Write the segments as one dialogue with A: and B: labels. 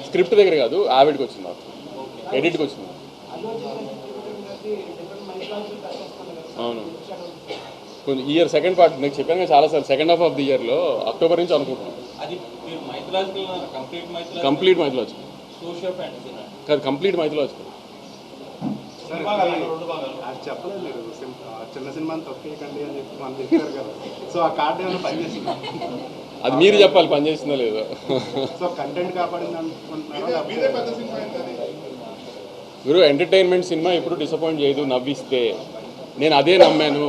A: Script దగ్గర కాదు, ఆవిడకి వచ్చింది, నాకు ఎడిట్కి వచ్చింది. అవును, కొంచెం ఇయర్ సెకండ్ పార్ట్ నేను చెప్పాను కదా చాలాసార్లు, సెకండ్ హాఫ్ ఆఫ్ ది ఇయర్లో అక్టోబర్ నుంచి అనుకుంటున్నాను. కంప్లీట్ మైథలాజికల్ కాదు, కంప్లీట్ మైథలాజికల్.
B: చెప్పలేదు మీరు చిన్న సినిమాని తొక్కేయకండి అని చెప్పి మనం చెప్పారు కదా, సో ఆ కార్డు ఏమైనా పనిచేసింది?
A: అది మీరు చెప్పాలి పనిచేసిందో లేదో.
B: సో కంటెంట్ కాపాడింది అనుకుంటున్నారా?
A: గురు, ఎంటర్టైన్మెంట్ సినిమా ఎప్పుడు డిసప్పాయింట్ చేయదు, నవ్విస్తే. నేను అదే నమ్మాను.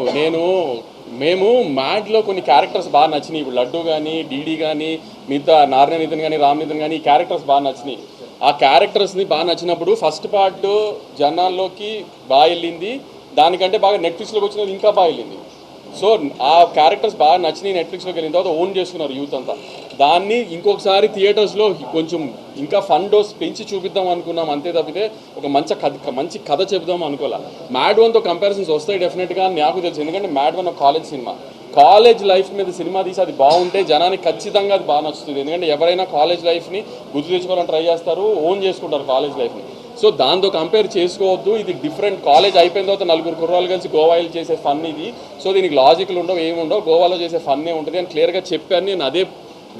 A: మేము మ్యాడ్లో కొన్ని క్యారెక్టర్స్ బాగా నచ్చినాయి. ఇప్పుడు లడ్డు కానీ, డీడీ కానీ, మిగతా నారాయణ నితిన్ కానీ, రామ్ నితిన్ కానీ, ఈ క్యారెక్టర్స్ బాగా నచ్చినాయి. ఆ క్యారెక్టర్స్ని బాగా నచ్చినప్పుడు ఫస్ట్ పార్ట్ జనాల్లోకి బాగా వెళ్ళింది, దానికంటే బాగా నెట్ఫ్లిక్స్లోకి వచ్చినది ఇంకా బాగా వెళ్ళింది. సో ఆ క్యారెక్టర్స్ బాగా నచ్చినాయి, నెట్ఫ్లిక్స్లోకి వెళ్ళిన తర్వాత ఓన్ చేసుకున్నారు యూత్ అంతా. దాన్ని ఇంకొకసారి థియేటర్స్లో కొంచెం ఇంకా ఫన్ డోస్ పెంచి చూపిద్దాం అనుకున్నాం, అంతే తప్పితే ఒక మంచి కథ చెబుదాం అనుకోలే. మ్యాడ్ వన్తో కంపారిజన్స్ వస్తాయి డెఫినెట్గా, నాకు తెలుసు. ఎందుకంటే మ్యాడ్ వన్ ఒక కాలేజ్ సినిమా, కాలేజ్ లైఫ్ మీద సినిమా తీసి అది బాగుంటే జనానికి ఖచ్చితంగా అది బాగా నచ్చుతుంది. ఎందుకంటే ఎవరైనా కాలేజ్ లైఫ్ని గుర్తు తెచ్చుకోవాలని ట్రై చేస్తారు, ఓన్ చేసుకుంటారు కాలేజ్ లైఫ్ని. సో దాంతో కంపేర్ చేసుకోవద్దు. ఇది డిఫరెంట్. కాలేజ్ అయిపోయిన తర్వాత నలుగురు కుర్రాలు కలిసి గోవా వెళ్ళి చేసే ఫన్ ఇది. సో దీనికి లాజిక్లు ఉండవు, ఏమి ఉండవు, గోవాలో చేసే ఫన్నే ఉంటుంది అని క్లియర్గా చెప్పాను. నేను అదే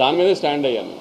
A: దాని మీదే స్టాండ్ అయ్యాను.